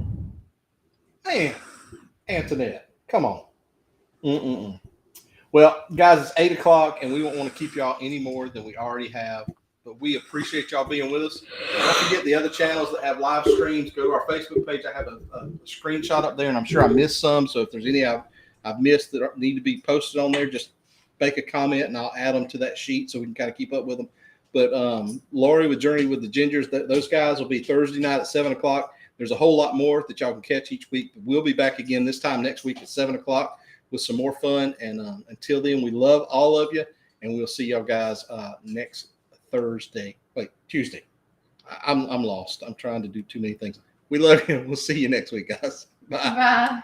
Man, Antoinette, come on. Well, guys, it's 8 o'clock, and we won't want to keep y'all any more than we already have. But we appreciate y'all being with us. Don't forget the other channels that have live streams. Go to our Facebook page. I have a screenshot up there, and I'm sure I missed some. So if there's any I've missed that need to be posted on there, just make a comment, and I'll add them to that sheet so we can kind of keep up with them. But Lori with Journey with the Gingers, those guys will be Thursday night at 7 o'clock. There's a whole lot more that y'all can catch each week. But we'll be back again this time next week at 7 o'clock with some more fun. And until then, we love all of you, and we'll see y'all guys next Tuesday. I'm lost. I'm trying to do too many things. We love you. We'll see you next week, guys. Bye. Bye.